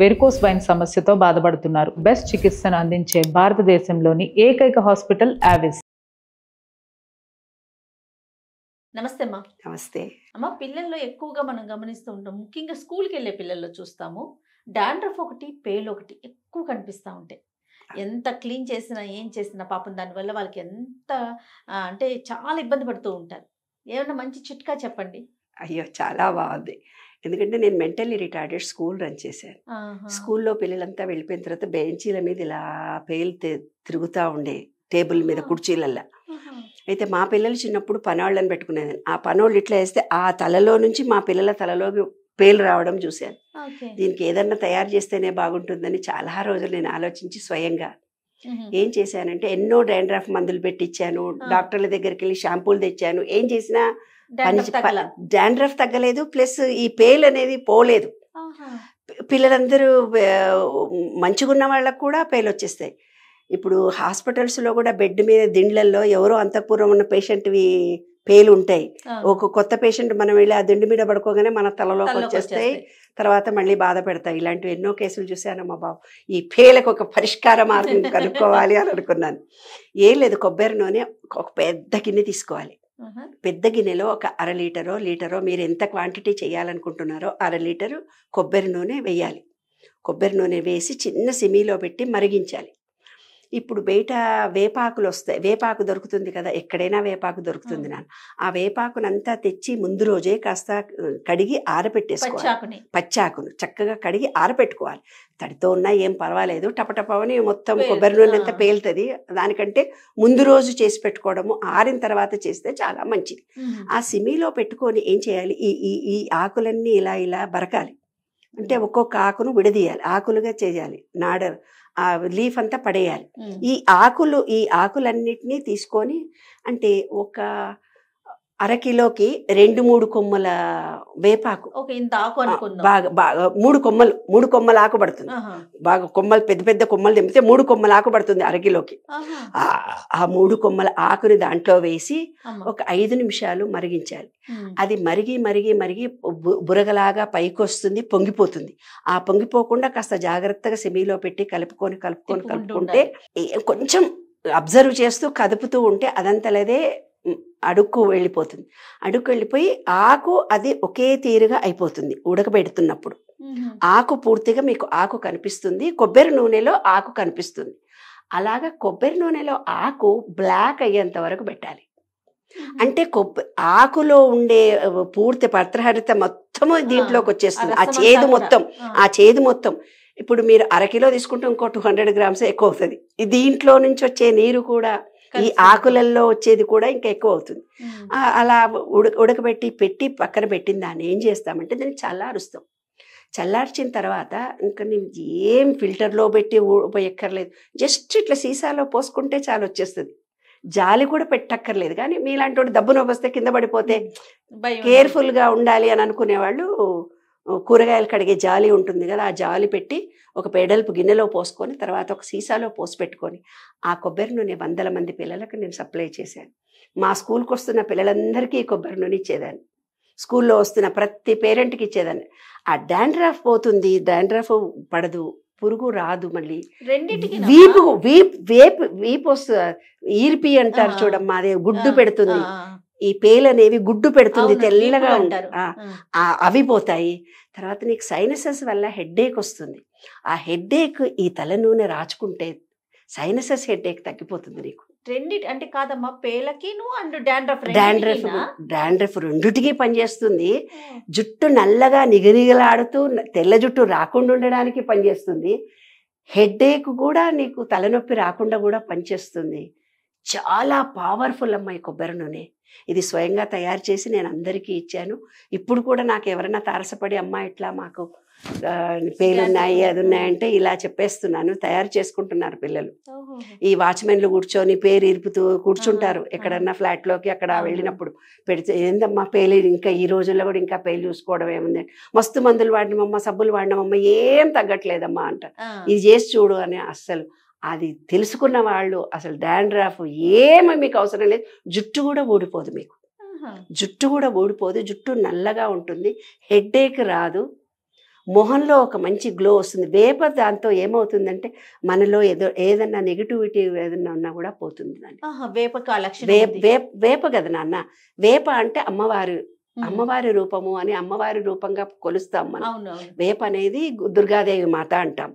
Varicose wine సమస్యతో బాధపడుతున్నారు. Best చికిత్సను అందించే భారతదేశంలోని ఏకైక హాస్పిటల్ ఆవిస్. నమస్తే అమ్మా. నమస్తే అమ్మ, పిల్లల్లో ఎక్కువగా మనం గమనిస్తూ ఉంటాం, ముఖ్యంగా స్కూల్కి వెళ్ళే పిల్లల్లో చూస్తాము, డాండ్రఫ్ ఒకటి, పేలు ఒకటి ఎక్కువ కనిపిస్తూ ఉంటాయి. ఎంత క్లీన్ చేసినా ఏం చేసినా పాపం దానివల్ల వాళ్ళకి ఎంత అంటే చాలా ఇబ్బంది పడుతూ ఉంటారు. ఏమన్నా మంచి చిట్కా చెప్పండి. అయ్యో చాలా బాగుంది. ఎందుకంటే నేను మెంటల్లీ రిటార్డెడ్ స్కూల్ రన్ చేశాను. స్కూల్లో పిల్లలంతా వెళ్ళిపోయిన తర్వాత బెంచీల మీద ఇలా పేలు తిరుగుతూ ఉండే, టేబుల్ మీద కుర్చీలల్లా. అయితే మా పిల్లలు చిన్నప్పుడు పనోళ్ళని పెట్టుకునేదాన్ని. ఆ పనోళ్ళు ఇట్లా వేస్తే ఆ తలలో నుంచి మా పిల్లల తలలోకి పేలు రావడం చూశాను. దీనికి ఏదన్నా తయారు చేస్తేనే బాగుంటుందని చాలా రోజులు నేను ఆలోచించి స్వయంగా ఏం చేశానంటే ఎన్నో డాండ్రఫ్ మందులు పెట్టించాను, డాక్టర్ల దగ్గరికి వెళ్ళి షాంపూలు తెచ్చాను. ఏం చేసినా డాండ్రఫ్ తగ్గలేదు, ప్లస్ ఈ పేలు అనేది పోలేదు. పిల్లలందరూ మంచిగా ఉన్న వాళ్ళకు కూడా పేలు వచ్చేస్తాయి. ఇప్పుడు హాస్పిటల్స్లో కూడా బెడ్ మీద దిండ్లల్లో ఎవరో అంతఃపురం ఉన్న పేషెంట్వి పేలు ఉంటాయి. ఒక కొత్త పేషెంట్ మనం వెళ్ళి ఆ దిండు మీద పడుకోగానే మన తలలోకి వచ్చేస్తాయి, తర్వాత మళ్ళీ బాధ పెడతాయి. ఇలాంటివి ఎన్నో కేసులు చూశానమ్మా బాబు. ఈ పేలకు ఒక పరిష్కార మార్గం కనుక్కోవాలి అని అనుకున్నాను. ఏం లేదు, కొబ్బరి నూనె ఒక పెద్ద గిన్నె తీసుకోవాలి. పెద్ద గిన్నెలో ఒక 1/2 లీటరో మీరు ఎంత క్వాంటిటీ చేయాలనుకుంటున్నారో 1/2 లీటరు కొబ్బరి నూనె వేయాలి. కొబ్బరి నూనె వేసి చిన్న సిమీలో పెట్టి మరిగించాలి. ఇప్పుడు బయట వేపాకులు వస్తాయి, వేపాకు దొరుకుతుంది కదా, ఎక్కడైనా వేపాకు దొరుకుతుంది నాన్న. ఆ వేపాకునంతా తెచ్చి ముందు రోజే కాస్త కడిగి ఆరబెట్టేసుకోవాలి. పచ్చాకును చక్కగా కడిగి ఆరబెట్టుకోవాలి. తడితో ఉన్నా ఏం పర్వాలేదు, టపటపని మొత్తం కొబ్బరి నూనె అంతా పేలుతుంది. దానికంటే ముందు రోజు చేసి పెట్టుకోవడము, ఆరిన తర్వాత చేస్తే చాలా మంచిది. ఆ సిమీలో పెట్టుకొని ఏం చేయాలి, ఈ ఆకులన్నీ ఇలా ఇలా బరకాలి. అంటే ఒక్కొక్క ఆకును విడదీయాలి, ఆకులుగా చేయాలి. నాడర్ ఆ లీఫ్ అంతా పడేయాలి. ఈ ఆకులన్నిటినీ తీసుకొని, అంటే ఒక 1/2 కిలోకి 2-3 కొమ్మల వేపాకు, బాగా 3 కొమ్మల ఆకు పడుతుంది. బాగా కొమ్మలు పెద్ద పెద్ద కొమ్మలు తెంపితే 3 కొమ్మల ఆకు పడుతుంది 1/2 కిలోకి. ఆ 3 కొమ్మల ఆకుని దాంట్లో వేసి ఒక 5 నిమిషాలు మరిగించాలి. అది మరిగి మరిగి మరిగి బురగలాగా పైకి వస్తుంది, పొంగిపోతుంది. ఆ పొంగిపోకుండా కాస్త జాగ్రత్తగా సెమీలో పెట్టి కలుపుకుంటే కొంచెం అబ్జర్వ్ చేస్తూ కదుపుతూ ఉంటే అదంతలేదే అడుక్కు వెళ్ళిపోతుంది. అడుక్కు వెళ్ళిపోయి ఆకు అది ఒకే తీరుగా అయిపోతుంది. ఉడకబెడుతున్నప్పుడు ఆకు పూర్తిగా మీకు ఆకు కనిపిస్తుంది, కొబ్బరి నూనెలో ఆకు కనిపిస్తుంది. అలాగా కొబ్బరి నూనెలో ఆకు బ్లాక్ అయ్యేంత వరకు పెట్టాలి. అంటే ఆకులో ఉండే పూర్తి పత్రహరిత మొత్తము దీంట్లోకి వచ్చేస్తుంది. ఆ చేదు మొత్తం ఇప్పుడు మీరు 1/2 కిలో తీసుకుంటే ఇంకో 200 గ్రామ్స్ ఎక్కువ అవుతుంది. దీంట్లో నుంచి వచ్చే నీరు కూడా ఈ ఆకులల్లో వచ్చేది కూడా ఇంకా ఎక్కువ అవుతుంది. అలా ఉడకబెట్టి పక్కన పెట్టిన దాన్ని ఏం చేస్తామంటే దాన్ని చల్లారుస్తాం. చల్లార్చిన తర్వాత ఇంకా నేను ఏం ఫిల్టర్లో పెట్టి ఉపయోగక్కర్లేదు, జస్ట్ ఇట్లా సీసాలో పోసుకుంటే చాలా వచ్చేస్తుంది. జాలి కూడా పెట్టక్కర్లేదు. కానీ మీలాంటి వాడు దబ్బున వస్తే కింద పడిపోతే కేర్ఫుల్గా ఉండాలి అని అనుకునేవాళ్ళు కూరగాయలు కడిగే జాలి ఉంటుంది కదా, ఆ జాలి పెట్టి ఒక పెడల్పు గిన్నెలో పోసుకొని తర్వాత ఒక సీసాలో పోసి పెట్టుకొని ఆ కొబ్బరి నూనె 100 మంది పిల్లలకు నేను సప్లై చేశాను. మా స్కూల్కి వస్తున్న పిల్లలందరికీ కొబ్బరి నూనె ఇచ్చేదాన్ని. స్కూల్లో వస్తున్న ప్రతి పేరెంట్కి ఇచ్చేదాన్ని. ఆ డాండ్రఫ్ పోతుంది, డాండ్రఫ్ పడదు, పురుగు రాదు. మళ్ళీ వీపు వస్తుంది, ఈర్పి అంటారు చూడమ్మా, అదే గుడ్డు పెడుతుంది. ఈ పేలు అనేవి గుడ్డు పెడుతుంది, తెల్లగా ఉంటారు, అవి పోతాయి. తర్వాత నీకు సైనసెస్ వల్ల హెడ్ఏక్ వస్తుంది. ఆ హెడ్ఏక్ ఈ తల నూనె రాచుకుంటే సైనసెస్ హెడ్ఏక్ తగ్గిపోతుంది నీకు. అంటే కాదమ్మా, పేలకి డాండ్రఫ్ రెండుటికి పనిచేస్తుంది. జుట్టు నల్లగా నిగనిగలాడుతూ తెల్ల జుట్టు రాకుండా ఉండడానికి పనిచేస్తుంది. హెడ్ఏక్ కూడా నీకు తలనొప్పి రాకుండా కూడా పనిచేస్తుంది. చాలా పవర్ఫుల్ అమ్మాయి కొబ్బరి నూనె. ఇది స్వయంగా తయారు చేసి నేను అందరికీ ఇచ్చాను. ఇప్పుడు కూడా నాకు ఎవరైనా తారసపడి అమ్మ ఇట్లా మాకు పేలున్నాయి అది ఉన్నాయంటే ఇలా చెప్పేస్తున్నాను, తయారు చేసుకుంటున్నారు పిల్లలు. ఈ వాచ్మెన్లు కూర్చొని పేరు ఇరుపుతూ కూర్చుంటారు ఎక్కడన్నా ఫ్లాట్లోకి, అక్కడ వెళ్ళినప్పుడు పెడితే ఏందమ్మా పేలు, ఇంకా ఈ రోజుల్లో కూడా ఇంకా పేలు చూసుకోవడం ఏముంది, మస్తు మందులు వాడినమమ్మా, సబ్బులు వాడినమమ్మా, ఏం తగ్గట్లేదమ్మా అంట. ఇది చేసి చూడు అని. అస్సలు అది తెలుసుకున్న వాళ్ళు అసలు డాండ్రఫ్ ఏమీ మీకు అవసరం లేదు. జుట్టు కూడా ఊడిపోదు మీకు, జుట్టు నల్లగా ఉంటుంది, హెడ్ఏక్ రాదు. మొహంలో ఒక మంచి గ్లో వస్తుంది. వేప దాంతో ఏమవుతుందంటే మనలో ఏదన్నా నెగిటివిటీ ఏదన్నా ఉన్నా కూడా పోతుంది. దాన్ని వేప లక్షణం వేప కదా నాన్న. వేప అంటే అమ్మవారి రూపము అని అమ్మవారి రూపంగా కొలుస్తాం మనం. వేప అనేది దుర్గాదేవి మాత అంటాం.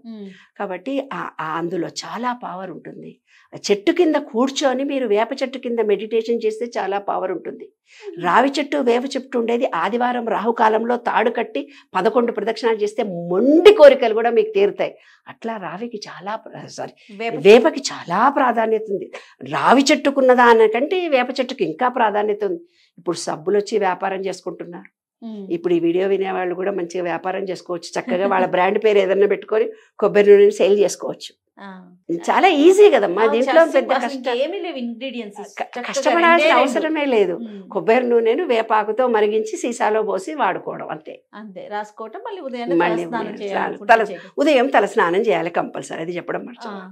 కాబట్టి అందులో చాలా పవర్ ఉంటుంది. చెట్టు కింద కూర్చొని మీరు వేప చెట్టు కింద మెడిటేషన్ చేస్తే చాలా పవర్ ఉంటుంది. రావి చెట్టు వేప చెట్టు ఉండేది ఆదివారం రాహుకాలంలో తాడు కట్టి 11 ప్రదక్షిణాలు చేస్తే మొండి కోరికలు కూడా మీకు తీరుతాయి. అట్లా వేపకి చాలా ప్రాధాన్యత ఉంది. రావి చెట్టుకున్న దానికంటే వేప చెట్టుకి ఇంకా ప్రాధాన్యత ఉంది. ఇప్పుడు సబ్బులు వచ్చి వ్యాపారం చేసుకుంటున్నారు. ఇప్పుడు ఈ వీడియో వినేవాళ్ళు కూడా మంచిగా వ్యాపారం చేసుకోవచ్చు. చక్కగా వాళ్ళ బ్రాండ్ పేరు ఏదన్నా పెట్టుకొని కొబ్బరి నూనెని సేల్ చేసుకోవచ్చు. చాలా ఈజీ కదమ్మా. దీంట్లో పెద్ద కష్టపడాల్సిన అవసరమే లేదు. కొబ్బరి నూనెను వేపాకుతో మరిగించి సీసాలో పోసి వాడుకోవడం అంతే. రాసుకోవటం. మళ్ళీ ఉదయం తల స్నానం చేయాలి కంపల్సరీ. అది చెప్పడం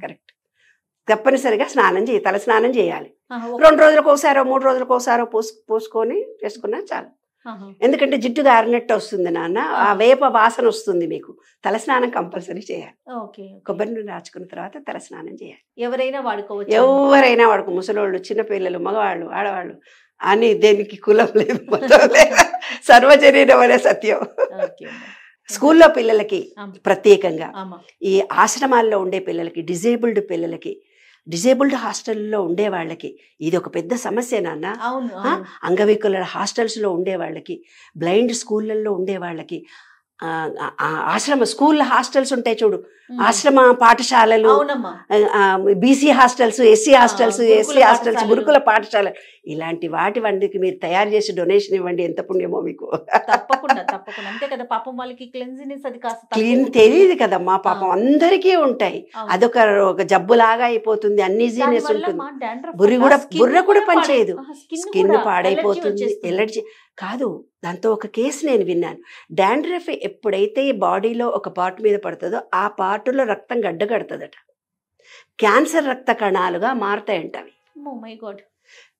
కరెక్ట్. తప్పనిసరిగా తల స్నానం చేయాలి. 2 రోజులకు ఒకసారో 3 రోజులకు ఒకసారో పోసుకొని చేసుకున్నా చాలు. ఎందుకంటే జిడ్డు గారినట్టు వస్తుంది నాన్న. ఆ వేప వాసన వస్తుంది మీకు. తలస్నానం కంపల్సరీ చేయాలి. కొబ్బరి నూనె రాచుకున్న తర్వాత తలస్నానం చేయాలి. ఎవరైనా వాడుకోవచ్చు. ముసలోళ్ళు, చిన్నపిల్లలు, మగవాళ్ళు, ఆడవాళ్ళు అని దేనికి కులం లేదు, మొత్తం లేదు. సర్వజనీనం అనే సత్యం. స్కూల్లో పిల్లలకి ప్రత్యేకంగా, ఈ ఆశ్రమాల్లో ఉండే పిల్లలకి, డిజేబుల్డ్ హాస్టల్లో ఉండే వాళ్ళకి ఇది ఒక పెద్ద సమస్య నాన్న. అంగవికల హాస్టల్స్లో ఉండే వాళ్ళకి, బ్లైండ్ స్కూళ్ళల్లో ఉండే వాళ్ళకి, స్కూల్ హాస్టల్స్ ఉంటాయి చూడు, ఆశ్రమ పాఠశాలలు, బీసీ హాస్టల్స్, ఎస్సీ హాస్టల్స్, గురుకుల పాఠశాల, ఇలాంటి వాటికి మీరు తయారు చేసి డొనేషన్ ఇవ్వండి. ఎంత పుణ్యమో మీకు. తప్పకుండా తప్పకుండా. అంతే కదా, పాపం వాళ్ళకి క్లీన్లీనెస్ అది క్లీన్ తెలియదు కదమ్మా. పాపం అందరికీ ఉంటాయి. అదొక జబ్బులాగా అయిపోతుంది. అన్ఈజీనెస్ ఉంటుంది. బుర్ర కూడా పనిచేయదు. స్కిన్ పాడైపోతుంది. ఎలర్జీ కాదు. దాంతో ఒక కేసు నేను విన్నాను. డాండ్రఫ్ ఎప్పుడైతే బాడీలో ఒక పార్ట్ మీద పడుతుందో ఆ పార్టులో రక్తం గడ్డ కడుతుందట. క్యాన్సర్ రక్త కణాలుగా మారుతాయంట అవి.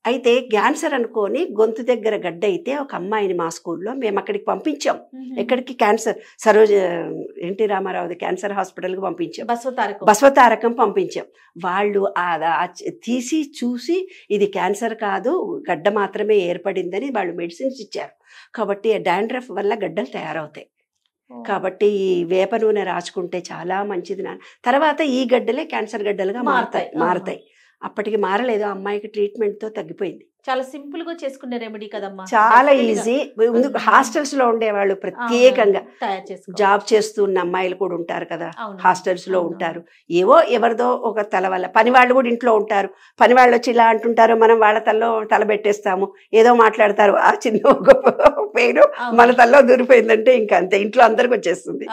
అయితే క్యాన్సర్ అనుకోని గొంతు దగ్గర గడ్డ అయితే ఒక అమ్మాయిని మా స్కూల్లో మేము అక్కడికి పంపించాం. ఎక్కడికి? క్యాన్సర్ ఎన్టీ రామారావు క్యాన్సర్ హాస్పిటల్కి పంపించాం. బసవతారకం పంపించాం. వాళ్ళు తీసి చూసి ఇది క్యాన్సర్ కాదు, గడ్డ మాత్రమే ఏర్పడిందని వాళ్ళు మెడిసిన్స్ ఇచ్చారు. కాబట్టి డాండ్రఫ్ వల్ల గడ్డలు తయారవుతాయి. కాబట్టి ఈ వేప నూనె రాచుకుంటే చాలా మంచిది నాన్న. తర్వాత ఈ గడ్డలే క్యాన్సర్ గడ్డలుగా మారతాయి. అప్పటికి మారలేదు. ఆ అమ్మాయికి ట్రీట్మెంట్ తో తగ్గిపోయింది. చాలా సింపుల్ గా చేసుకునే రెమెడీ కదమ్మా. చాలా ఈజీ. హాస్టల్స్ లో ఉండేవాళ్ళు ప్రత్యేకంగా జాబ్ చేస్తున్న అమ్మాయిలు కూడా ఉంటారు కదా, హాస్టల్స్ లో ఉంటారు. ఎవరిదో ఒక తల వల్ల పని వాళ్ళు కూడా ఇంట్లో ఉంటారు. పని వాళ్ళు వచ్చి ఇలా అంటుంటారు, మనం వాళ్ళ తల్లో తల పెట్టేస్తాము, ఏదో మాట్లాడతారు. ఆ చిన్న పెయిన్ మన తల్లో దూరిపోయిందంటే ఇంకా అంతే, ఇంట్లో అందరికి వచ్చేస్తుంది.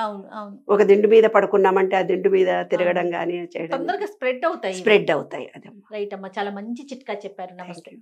ఒక దిండు మీద పడుకున్నామంటే ఆ దిండు మీద తిరగడం కానీ చేయడం స్ప్రెడ్ అవుతాయి. అదే రైట్ అమ్మా, చాలా మంచి చిట్కా చెప్పారు. నమస్తే.